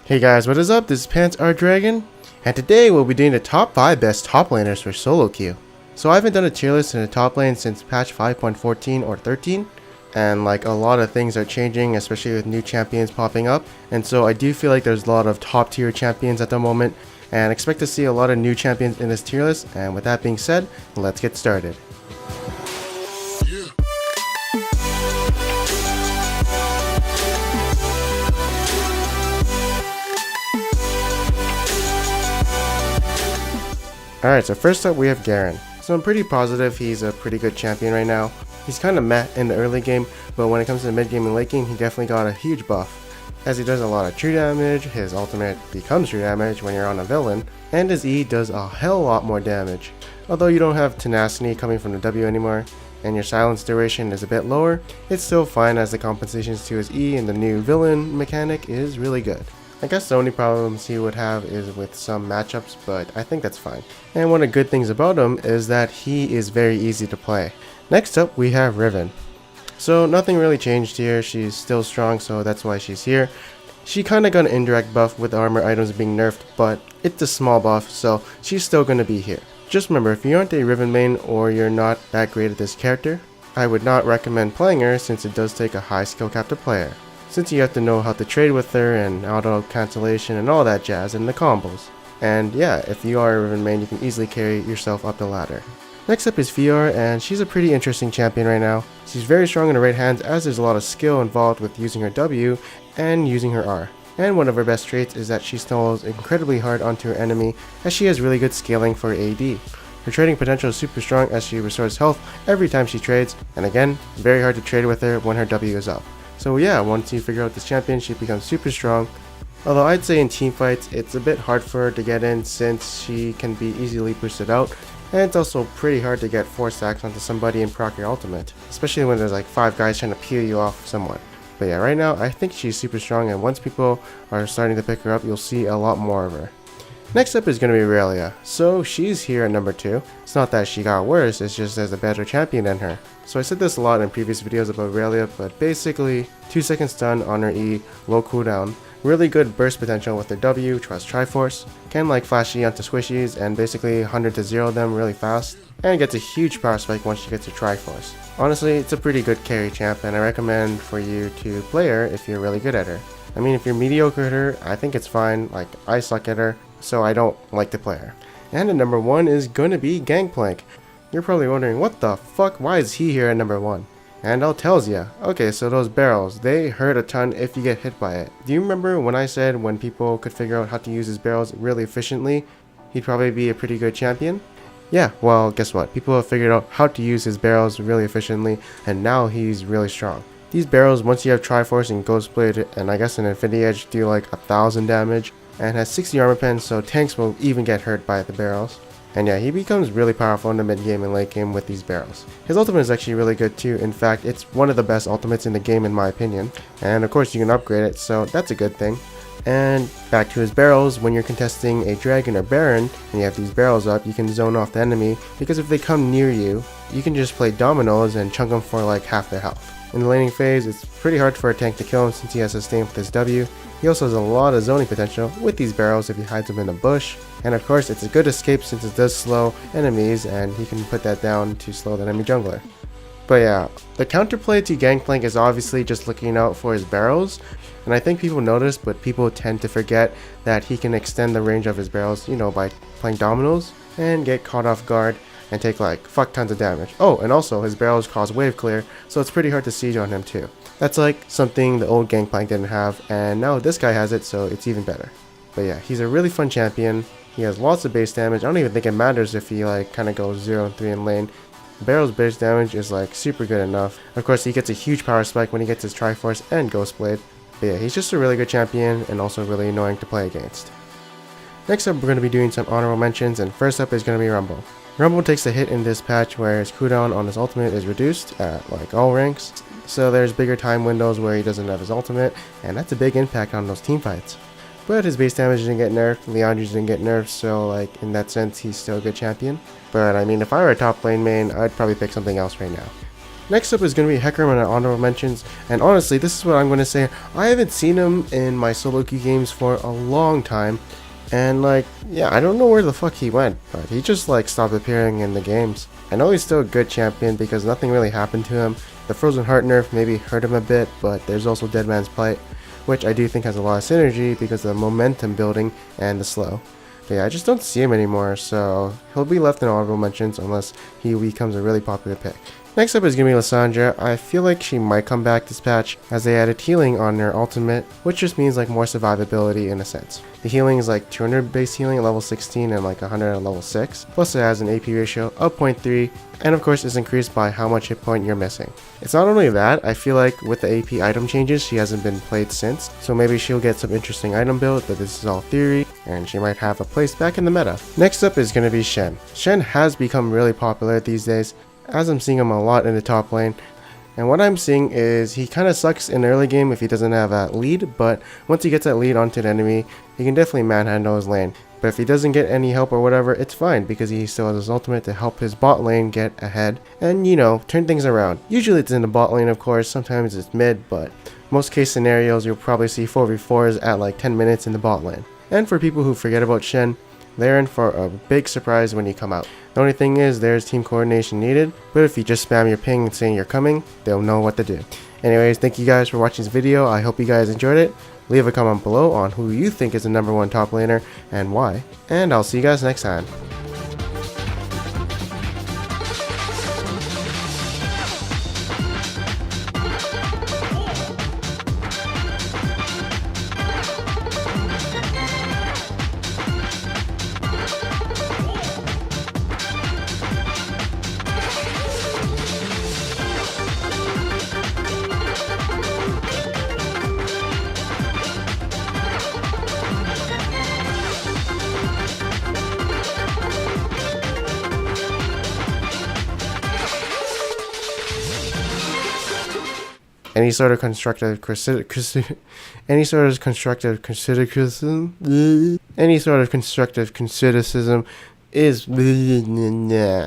Hey guys, what is up? This is Pants Art Dragon, and today we'll be doing the top 5 best top laners for solo queue. So I haven't done a tier list in the top lane since patch 5.14 or 13, and like a lot of things are changing, especially with new champions popping up, and so I do feel like there's a lot of top tier champions at the moment, and expect to see a lot of new champions in this tier list, and with that being said, let's get started. Alright, so first up we have Garen. So I'm pretty positive he's a pretty good champion right now. He's kind of meh in the early game, but when it comes to the mid game and late game, he definitely got a huge buff. As he does a lot of true damage, his ultimate becomes true damage when you're on a villain, and his E does a hell lot more damage. Although you don't have tenacity coming from the W anymore, and your silence duration is a bit lower, it's still fine as the compensations to his E and the new villain mechanic is really good. I guess the only problems he would have is with some matchups, but I think that's fine. And one of the good things about him is that he is very easy to play. Next up we have Riven. So nothing really changed here, she's still strong, so that's why she's here. She kinda got an indirect buff with armor items being nerfed, but it's a small buff, so she's still gonna be here. Just remember, if you aren't a Riven main or you're not that great at this character, I would not recommend playing her since it does take a high skill cap to play her, since you have to know how to trade with her and auto cancellation and all that jazz and the combos. And yeah, if you are a Riven main, you can easily carry yourself up the ladder. Next up is Fiora, and she's a pretty interesting champion right now. She's very strong in her right hands as there's a lot of skill involved with using her W and using her R. And one of her best traits is that she stalls incredibly hard onto her enemy as she has really good scaling for AD. Her trading potential is super strong as she restores health every time she trades, and again, very hard to trade with her when her W is up. So yeah, once you figure out this champion, she becomes super strong. Although I'd say in teamfights, it's a bit hard for her to get in since she can be easily boosted out, and it's also pretty hard to get 4 stacks onto somebody and proc your ultimate, especially when there's like 5 guys trying to peel you off someone. But yeah, right now I think she's super strong, and once people are starting to pick her up, you'll see a lot more of her. Next up is going to be Aurelia. So she's here at number 2. It's not that she got worse, it's just there's a better champion than her. So I said this a lot in previous videos about Aurelia, but basically 2 second stun on her E, low cooldown, really good burst potential with her W, which was Triforce, can like flash E onto squishies and basically 100 to 0 them really fast, and gets a huge power spike once she gets her Triforce. Honestly, it's a pretty good carry champ, and I recommend for you to play her if you're really good at her. I mean, if you're mediocre at her, I think it's fine. Like, I suck at her, so I don't like to play her. And at number 1 is gonna be Gangplank. You're probably wondering, what the fuck, why is he here at number 1? And I'll tells ya. Okay, so those barrels, they hurt a ton if you get hit by it. Do you remember when I said when people could figure out how to use his barrels really efficiently, he'd probably be a pretty good champion? Yeah, well, guess what? People have figured out how to use his barrels really efficiently, and now he's really strong. These barrels, once you have Triforce and Ghostblade, and I guess an Infinity Edge, do like 1000 damage, and has 60 armor pen, so tanks will even get hurt by the barrels. And yeah, he becomes really powerful in the mid game and late game with these barrels. His ultimate is actually really good too. In fact, it's one of the best ultimates in the game in my opinion. And of course you can upgrade it, so that's a good thing. And back to his barrels, when you're contesting a dragon or baron and you have these barrels up, you can zone off the enemy, because if they come near you, you can just play dominoes and chunk them for like half their health. In the laning phase, it's pretty hard for a tank to kill him since he has sustain with his W. He also has a lot of zoning potential with these barrels if he hides them in a bush. And of course, it's a good escape since it does slow enemies, and he can put that down to slow the enemy jungler. But yeah, the counterplay to Gangplank is obviously just looking out for his barrels. And I think people notice, but people tend to forget that he can extend the range of his barrels, you know, by playing dominoes and get caught off guard and take like fuck tons of damage. Oh, and also his barrels cause wave clear, so it's pretty hard to siege on him too. That's like something the old Gangplank didn't have, and now this guy has it, so it's even better. But yeah, he's a really fun champion. He has lots of base damage. I don't even think it matters if he like kind of goes 0 and 3 in lane. Barrel's base damage is like super good enough. Of course, he gets a huge power spike when he gets his Triforce and Ghostblade. But yeah, he's just a really good champion and also really annoying to play against. Next up, we're going to be doing some honorable mentions, and first up is going to be Rumble. Rumble takes a hit in this patch where his cooldown on his ultimate is reduced at like all ranks, so there's bigger time windows where he doesn't have his ultimate, and that's a big impact on those team fights. But his base damage didn't get nerfed, Leandre's didn't get nerfed, so like in that sense he's still a good champion. But I mean, if I were a top lane main, I'd probably pick something else right now. Next up is going to be Hecarim and honorable mentions, and honestly, this is what I'm going to say. I haven't seen him in my solo queue games for a long time, and like, yeah, I don't know where the fuck he went, but he just like stopped appearing in the games. I know he's still a good champion because nothing really happened to him. The Frozen Heart nerf maybe hurt him a bit, but there's also Dead Man's Plight, which I do think has a lot of synergy because of the momentum building and the slow. But yeah, I just don't see him anymore, so he'll be left in honorable mentions unless he becomes a really popular pick. Next up is going to be Lissandra. I feel like she might come back this patch as they added healing on her ultimate, which just means like more survivability in a sense. The healing is like 200 base healing at level 16 and like 100 at level 6, plus it has an AP ratio of 0.3, and of course is increased by how much hit point you're missing. It's not only that, I feel like with the AP item changes, she hasn't been played since, so maybe she'll get some interesting item build, but this is all theory, and she might have a place back in the meta. Next up is going to be Shen. Shen has become really popular these days, as I'm seeing him a lot in the top lane, and what I'm seeing is he kind of sucks in the early game if he doesn't have that lead, but once he gets that lead onto the enemy, he can definitely manhandle his lane. But if he doesn't get any help or whatever, it's fine because he still has his ultimate to help his bot lane get ahead and, you know, turn things around. Usually it's in the bot lane, of course, sometimes it's mid, but most case scenarios you'll probably see 4v4s at like 10 minutes in the bot lane. And for people who forget about Shen, they're in for a big surprise when you come out. The only thing is there's team coordination needed, but if you just spam your ping and saying you're coming, they'll know what to do. Anyways, thank you guys for watching this video. I hope you guys enjoyed it. Leave a comment below on who you think is the #1 top laner and why, and I'll see you guys next time. Any sort of constructive criticism is